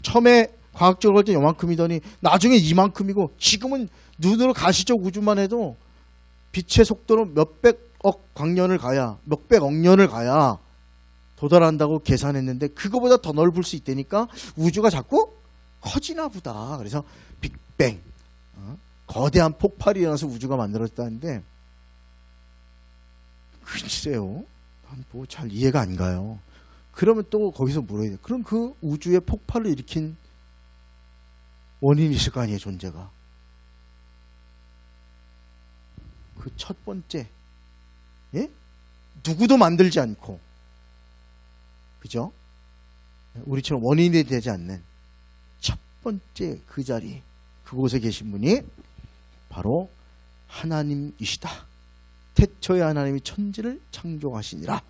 처음에 과학적으로 볼 때 요만큼이더니 나중에 이만큼이고 지금은 눈으로 가시적 우주만 해도 빛의 속도로 몇백억 광년을 가야 몇백억 년을 가야 도달한다고 계산했는데 그거보다 더 넓을 수 있다니까 우주가 자꾸 커지나 보다. 그래서 빅뱅 거대한 폭발이 일어나서 우주가 만들어졌다는데 글쎄요. 뭐 잘 이해가 안 가요. 그러면 또 거기서 물어야 돼. 그럼 그 우주의 폭발을 일으킨 원인이 있을 거 아니에요, 존재가. 그 첫 번째, 예? 누구도 만들지 않고, 그죠? 우리처럼 원인이 되지 않는 첫 번째 그 자리, 그곳에 계신 분이 바로 하나님이시다. 태초에 하나님이 천지를 창조하시니라.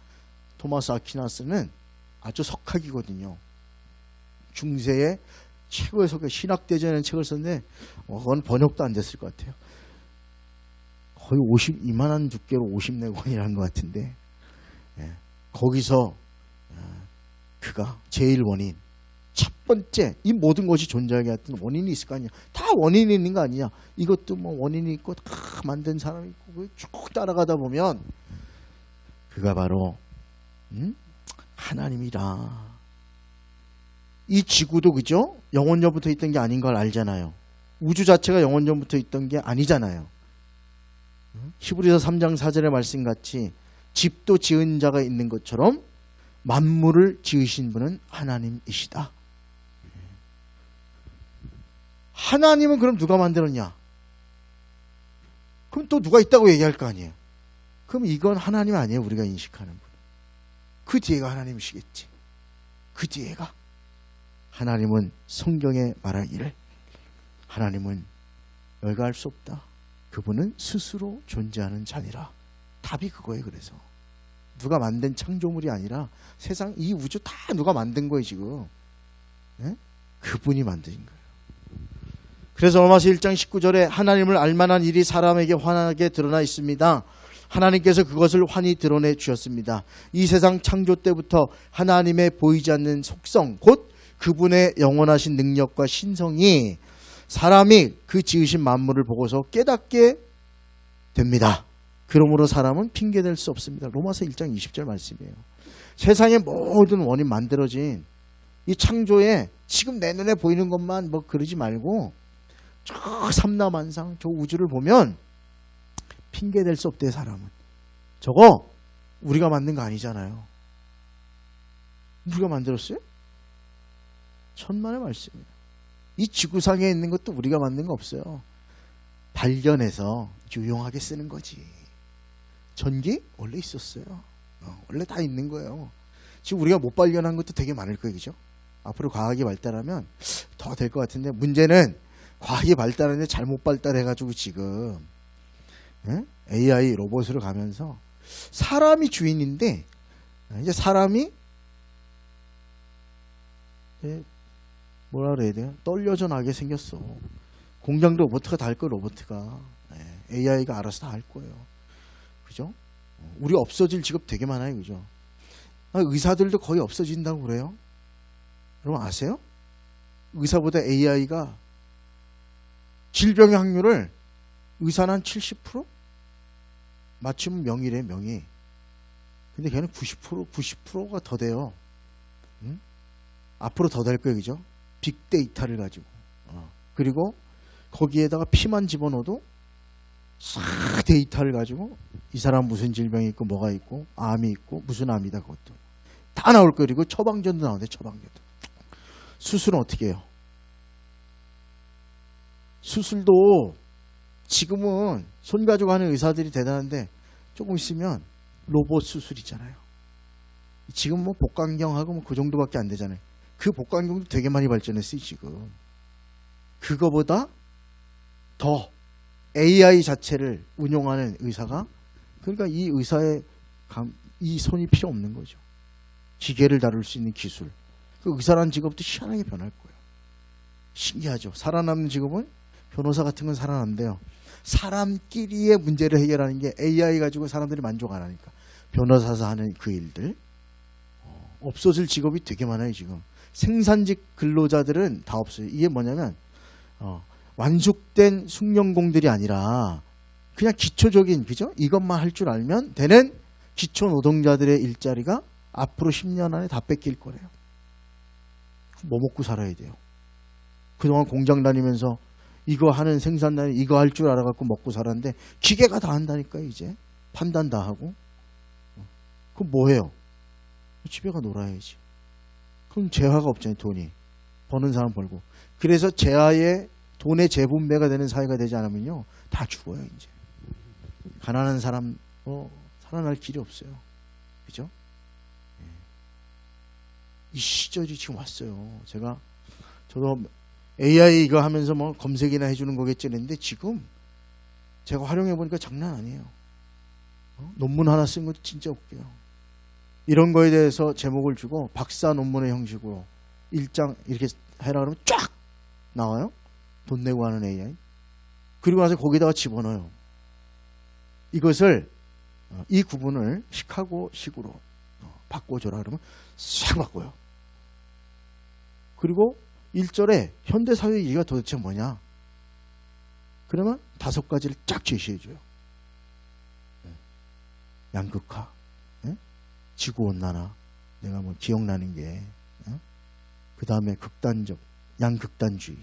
토마스 아퀴나스는 아주 석학이거든요. 중세의 최고의 석학, 신학대전이라는 책을 썼는데 그건 번역도 안 됐을 것 같아요. 거의 이만한 두께로 50내권이라는 것 같은데, 예, 거기서 그가 제일 원인, 첫 번째, 이 모든 것이 존재하게 했던 원인이 있을 거 아니야. 다 원인이 있는 거 아니냐. 이것도 뭐 원인이 있고 다 만든 사람이 있고 쭉 따라가다 보면 그가 바로 하나님이라. 이 지구도 그죠? 영원전부터 있던 게 아닌 걸 알잖아요. 우주 자체가 영원전부터 있던 게 아니잖아요. 히브리서 3장 4절의 말씀같이 집도 지은 자가 있는 것처럼 만물을 지으신 분은 하나님이시다. 하나님은 그럼 누가 만들었냐? 그럼 또 누가 있다고 얘기할 거 아니에요. 그럼 이건 하나님 아니에요, 우리가 인식하는 분. 그 뒤에가 하나님이시겠지. 그 뒤에가 하나님은 성경에 말하기를 하나님은 너희가 알 수 없다. 그분은 스스로 존재하는 자니라. 답이 그거예요. 그래서 누가 만든 창조물이 아니라 세상 이 우주 다 누가 만든 거예요 지금. 네? 그분이 만든 거예요. 그래서 로마서 1장 19절에 하나님을 알만한 일이 사람에게 환하게 드러나 있습니다. 하나님께서 그것을 환히 드러내 주셨습니다. 이 세상 창조 때부터 하나님의 보이지 않는 속성, 곧 그분의 영원하신 능력과 신성이 사람이 그 지으신 만물을 보고서 깨닫게 됩니다. 그러므로 사람은 핑계댈 수 없습니다. 로마서 1장 20절 말씀이에요. 세상의 모든 원인 만들어진 이 창조에 지금 내 눈에 보이는 것만 뭐 그러지 말고 저 삼라만상 저 우주를 보면 핑계댈 수 없대요. 사람은. 저거 우리가 만든 거 아니잖아요. 우리가 만들었어요? 천만의 말씀이에요. 이 지구상에 있는 것도 우리가 만든 거 없어요. 발견해서 유용하게 쓰는 거지. 전기 원래 있었어요. 원래 다 있는 거예요. 지금 우리가 못 발견한 것도 되게 많을 거예요. 그죠? 앞으로 과학이 발달하면 더 될 것 같은데 문제는 과학이 발달하는데 잘못 발달해가지고 지금 AI 로봇으로 가면서 사람이 주인인데 이제 사람이 뭐라 그래야 돼요? 떨려져 나게 생겼어. 공장도 로봇가 다 할 거예요. 로봇가. AI가 알아서 다 할 거예요. 그죠? 우리 없어질 직업 되게 많아요. 그죠? 의사들도 거의 없어진다고 그래요. 여러분 아세요? 의사보다 AI가 질병의 확률을 의사는 한 70%? 맞추면 명의래. 명의. 근데 걔는 90%가 더 돼요. 응? 앞으로 더 될 거예요. 그죠? 빅데이터를 가지고. 그리고 거기에다가 피만 집어넣어도 싹 데이터를 가지고 이 사람 무슨 질병이 있고 뭐가 있고 암이 있고 무슨 암이다 그것도 다 나올 거예요. 그리고 처방전도 나오는데 처방전도. 수술은 어떻게 해요? 수술도 지금은 손 가지고 하는 의사들이 대단한데 조금 있으면 로봇 수술 있잖아요. 지금 뭐 복강경하고 뭐 그 정도밖에 안 되잖아요. 그 복강경도 되게 많이 발전했어요 지금. 그거보다 더 AI 자체를 운용하는 의사가, 그러니까 이 의사의 이 손이 필요 없는 거죠. 기계를 다룰 수 있는 기술. 그 의사라는 직업도 희한하게 변할 거예요. 신기하죠. 살아남는 직업은 변호사 같은 건 살아남대요. 사람끼리의 문제를 해결하는 게 AI 가지고 사람들이 만족 안 하니까 변호사에서 하는 그 일들 없어질 직업이 되게 많아요 지금. 생산직 근로자들은 다 없어요. 이게 뭐냐면 완숙된 숙련공들이 아니라 그냥 기초적인, 그죠? 이것만 할 줄 알면 되는 기초 노동자들의 일자리가 앞으로 10년 안에 다 뺏길 거래요. 뭐 먹고 살아야 돼요? 그동안 공장 다니면서 이거 하는 생산단이 이거 할 줄 알아갖고 먹고 살았는데 기계가 다 한다니까요. 이제 판단 다 하고. 그럼 뭐 해요? 집에 가 놀아야지. 그럼 재화가 없잖아요. 돈이. 버는 사람 벌고. 그래서 재화의 돈의 재분배가 되는 사회가 되지 않으면요. 다 죽어요. 이제. 가난한 사람 살아날 길이 없어요. 그죠? 이 시절이 지금 왔어요. 저도 AI 이거 하면서 뭐 검색이나 해주는 거겠지 했는데 지금 제가 활용해 보니까 장난 아니에요. 논문 하나 쓴 것도 진짜 웃겨요. 이런 거에 대해서 제목을 주고 박사 논문의 형식으로 1장 이렇게 해라 그러면 쫙 나와요. 돈 내고 하는 AI. 그리고 나서 거기다가 집어넣어요. 이것을 이 구분을 시카고식으로 바꿔줘라 그러면 싹 바꿔요. 그리고 1절에 현대사회의 이익가 도대체 뭐냐? 그러면 5가지를 쫙 제시해줘요. 양극화, 지구온난화, 내가 뭐 기억나는 게, 그 다음에 극단적, 양극단주의,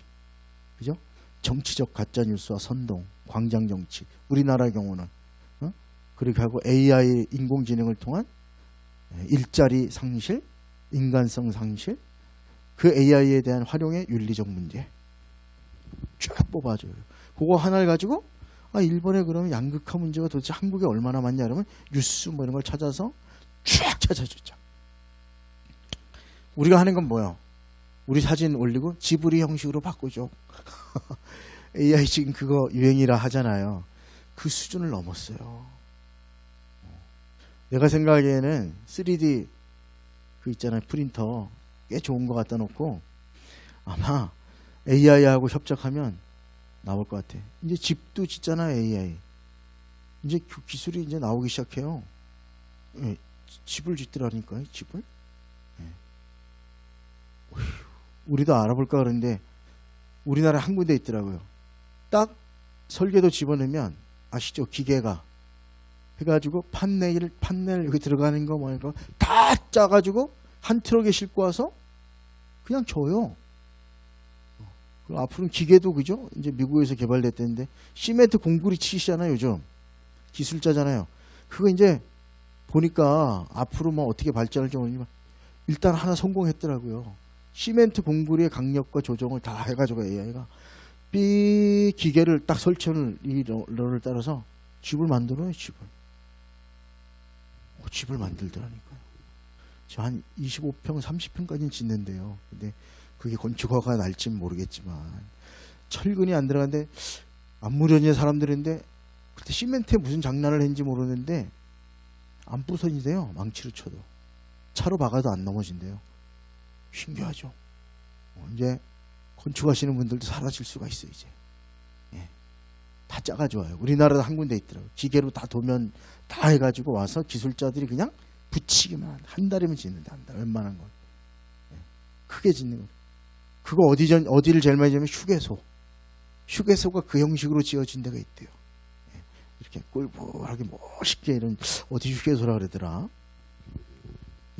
그죠? 정치적 가짜뉴스와 선동, 광장정치, 우리나라의 경우는, 그렇게 하고 AI, 인공지능을 통한 일자리 상실, 인간성 상실, 그 AI에 대한 활용의 윤리적 문제 쭉 뽑아줘요. 그거 하나를 가지고 일본에 그러면 양극화 문제가 도대체 한국에 얼마나 많냐 그러면 뉴스 뭐 이런 걸 찾아서 쫙 찾아줬죠. 우리가 하는 건 뭐야? 우리 사진 올리고 지브리 형식으로 바꾸죠. AI 지금 그거 유행이라 하잖아요. 그 수준을 넘었어요. 내가 생각하기에는 3D 그 있잖아요. 프린터 꽤 좋은 거 갖다 놓고 아마 AI하고 협작하면 나올 것 같아. 이제 집도 짓잖아 AI. 이제 그 기술이 이제 나오기 시작해요. 예, 집을 짓더라니까요. 집을. 예. 우리도 알아볼까 그러는데 우리나라에 한 군데 있더라고요. 딱 설계도 집어넣으면 아시죠? 기계가 해가지고 판넬 여기 들어가는 거 뭐 이거 다 짜가지고 한 트럭에 싣고 와서 그냥 줘요. 앞으로는 기계도 그죠? 이제 미국에서 개발됐다는데 시멘트 공구리 치시잖아요. 요즘 기술자잖아요. 그거 이제 보니까 앞으로 뭐 어떻게 발전할지 모르지만 일단 하나 성공했더라고요. 시멘트 공구리의 강력과 조정을 다 해가지고 AI가 삐 기계를 딱 설치하는 이 런을 따라서 집을 만들어요. 집을 만들더라니까요. 저 한 25평 30평까지는 짓는데요. 근데 그게 건축허가 날지는 모르겠지만 철근이 안 들어가는데 안 무너지는 사람들인데 그때 시멘트에 무슨 장난을 했는지 모르는데 안 부서진대요. 망치로 쳐도 차로 박아도 안 넘어진대요. 신기하죠. 이제 건축하시는 분들도 사라질 수가 있어요. 이제 다 작아져요. 우리나라도 한 군데 있더라고요. 기계로 다 도면 다 해가지고 와서 기술자들이 그냥 붙이기만 한 달이면 짓는다. 한 달. 웬만한 건 크게 짓는 거. 그거 어디를 제일 많이 지으면 휴게소가 그 형식으로 지어진 데가 있대요. 이렇게 꿀꿀하게 멋있게 이런 어디 휴게소라 그러더라.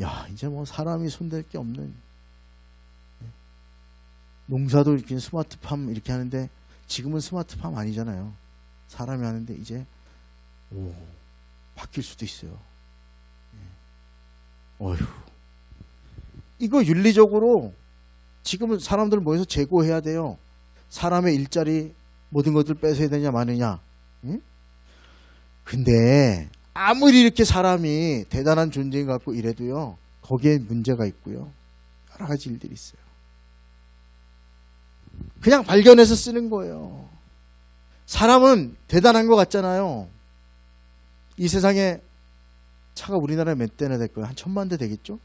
야 이제 뭐 사람이 손댈 게 없는 농사도 이렇게 스마트팜 이렇게 하는데 지금은 스마트팜 아니잖아요. 사람이 하는데 이제 바뀔 수도 있어요. 어휴 이거 윤리적으로 지금은 사람들 모여서 재고해야 돼요. 사람의 일자리 모든 것들 뺏어야 되냐 마느냐. 응? 근데 아무리 이렇게 사람이 대단한 존재인 것 같고 이래도요. 거기에 문제가 있고요. 여러 가지 일들이 있어요. 그냥 발견해서 쓰는 거예요. 사람은 대단한 것 같잖아요. 이 세상에 차가 우리나라에 몇 대나 될 거예요? 한 1000만 대 되겠죠?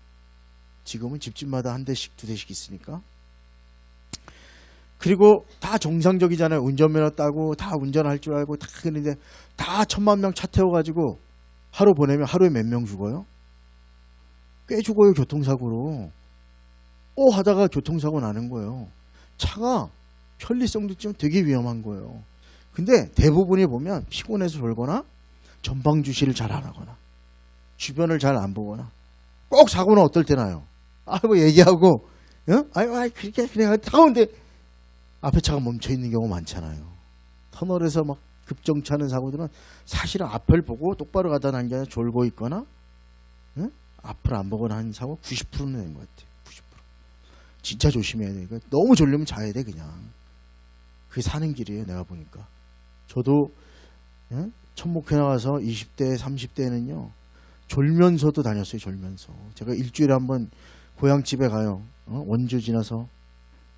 지금은 집집마다 한 대씩 두 대씩 있으니까. 그리고 다 정상적이잖아요. 운전면허 따고 다 운전할 줄 알고 다 그런데 다 1000만 명 차 태워가지고 하루 보내면 하루에 몇 명 죽어요? 꽤 죽어요. 교통사고로. 하다가 교통사고 나는 거예요. 차가 편리성도 좀 되게 위험한 거예요. 근데 대부분이 보면 피곤해서 졸거나 전방주시를 잘 안 하거나 주변을 잘 안 보거나 꼭 사고는 어떨 때 나요. 뭐 얘기하고 그렇게 그냥 타는데 앞에 차가 멈춰 있는 경우 많잖아요. 터널에서 막 급정차하는 사고들은 사실은 앞을 보고 똑바로 가다 난 게 아니라 졸고 있거나 앞을 안 보거나 한 사고 90%는 된 것 같아요. 90%. 진짜 조심해야 돼. 그러니까 너무 졸리면 자야 돼 그냥. 그게 사는 길이에요. 내가 보니까. 저도 천목회 나가서 20대 30대는요. 졸면서도 다녔어요. 졸면서. 제가 일주일에 한번 고향집에 가요. 원주 지나서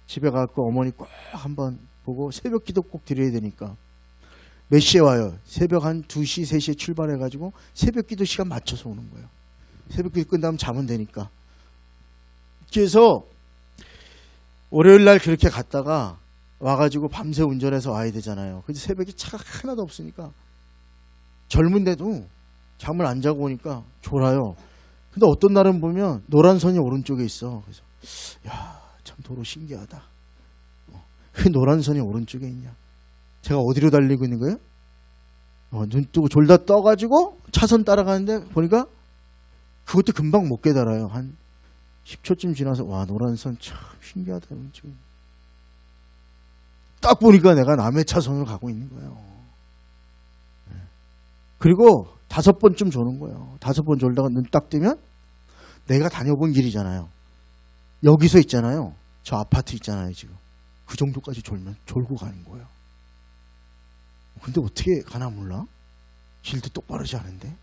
집에 가서 어머니 꼭 한번 보고 새벽 기도 꼭 드려야 되니까. 몇 시에 와요? 새벽 한 2시, 3시에 출발해가지고 새벽 기도 시간 맞춰서 오는 거예요. 새벽 기도 끝나면 자면 되니까. 그래서 월요일 날 그렇게 갔다가 와가지고 밤새 운전해서 와야 되잖아요. 근데 새벽에 차가 하나도 없으니까 젊은데도 잠을 안 자고 오니까 졸아요. 근데 어떤 날은 보면 노란 선이 오른쪽에 있어. 그래서 야, 참 도로 신기하다. 그 노란 선이 오른쪽에 있냐? 제가 어디로 달리고 있는 거예요? 눈 뜨고 졸다 떠가지고 차선 따라가는데 보니까 그것도 금방 못 깨달아요. 한 10초쯤 지나서 와, 노란 선 참 신기하다. 오른쪽에. 딱 보니까 내가 남의 차선으로 가고 있는 거예요. 그리고 5번쯤 조는 거예요. 5번 졸다가 눈 딱 뜨면 내가 다녀본 길이잖아요. 여기서 있잖아요. 저 아파트 있잖아요. 지금 그 정도까지 졸고 가는 거예요. 근데 어떻게 가나 몰라? 길도 똑바르지 않은데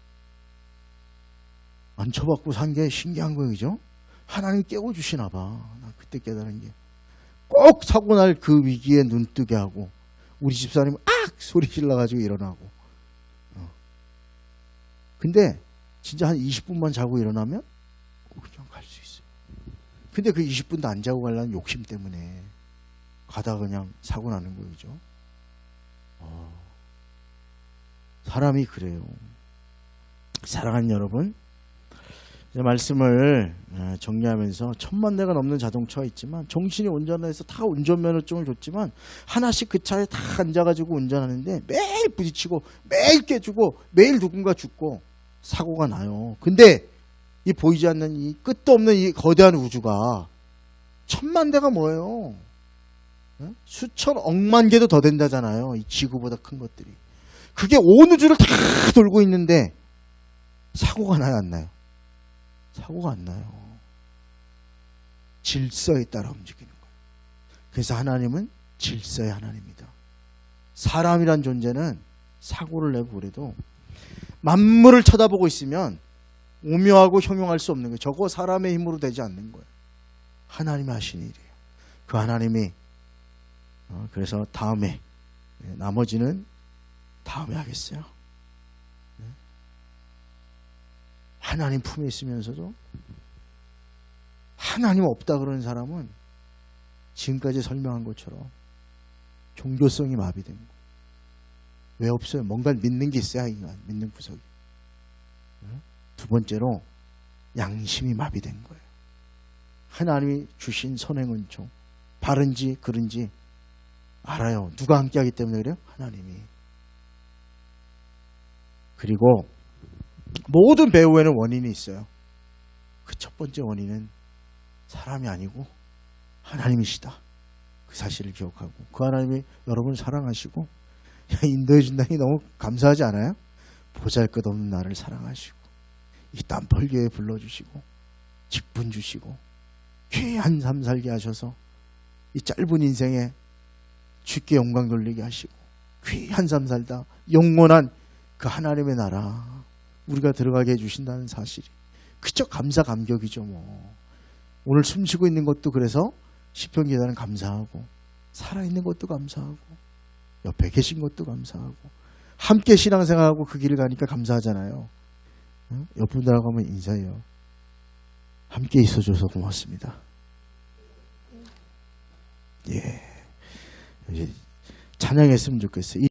안 쳐받고 산 게 신기한 거예요. 그죠? 하나님 깨워주시나 봐. 나 그때 깨달은 게 꼭 사고 날 그 위기에 눈 뜨게 하고 우리 집사람이 악! 소리 질러가지고 일어나고. 근데 진짜 한 20분만 자고 일어나면 그냥 갈 수 있어요. 근데 그 20분도 안 자고 가려는 욕심 때문에 가다가 그냥 사고 나는 거죠. 사람이 그래요. 사랑하는 여러분, 말씀을 정리하면서 1000만 대가 넘는 자동차가 있지만 정신이 온전해서 다 운전면허증을 줬지만 하나씩 그 차에 다 앉아가지고 운전하는데 매일 부딪히고 매일 깨지고 매일 누군가 죽고 사고가 나요. 근데 이 보이지 않는 이 끝도 없는 이 거대한 우주가 1000만 대가 뭐예요? 수천 억만 개도 더 된다잖아요. 이 지구보다 큰 것들이. 그게 온 우주를 다 돌고 있는데 사고가 나요, 안 나요? 사고가 안 나요. 질서에 따라 움직이는 거예요. 그래서 하나님은 질서의 하나님입니다. 사람이란 존재는 사고를 내고 그래도 만물을 쳐다보고 있으면 오묘하고 형용할 수 없는 거예요. 저거 사람의 힘으로 되지 않는 거예요. 하나님이 하신 일이에요. 그 하나님이 그래서 다음에 나머지는 다음에 하겠어요. 하나님 품에 있으면서도 하나님 없다 그러는 사람은 지금까지 설명한 것처럼 종교성이 마비된 거예요. 왜 없어요? 뭔가를 믿는 게 있어야 인간 믿는 구석이. 두 번째로 양심이 마비된 거예요. 하나님이 주신 선행은총 바른지 그른지 알아요. 누가 함께하기 때문에 그래요? 하나님이. 그리고 모든 배후에는 원인이 있어요. 그 첫 번째 원인은 사람이 아니고 하나님이시다. 그 사실을 기억하고 그 하나님이 여러분을 사랑하시고 인도해 준다니 너무 감사하지 않아요? 보잘것없는 나를 사랑하시고 이 땀벌교에 불러주시고 직분 주시고 귀한 삶 살게 하셔서 이 짧은 인생에 주께 영광 돌리게 하시고 귀한 삶 살다 영원한 그 하나님의 나라 우리가 들어가게 해주신다는 사실이 그저 감사 감격이죠. 뭐 오늘 숨쉬고 있는 것도 그래서 시편 기자는 감사하고 살아있는 것도 감사하고 옆에 계신 것도 감사하고 함께 신앙생활하고 그 길을 가니까 감사하잖아요. 옆분들하고 한번 인사해요. 함께 있어줘서 고맙습니다. 예, 찬양했으면 좋겠어요.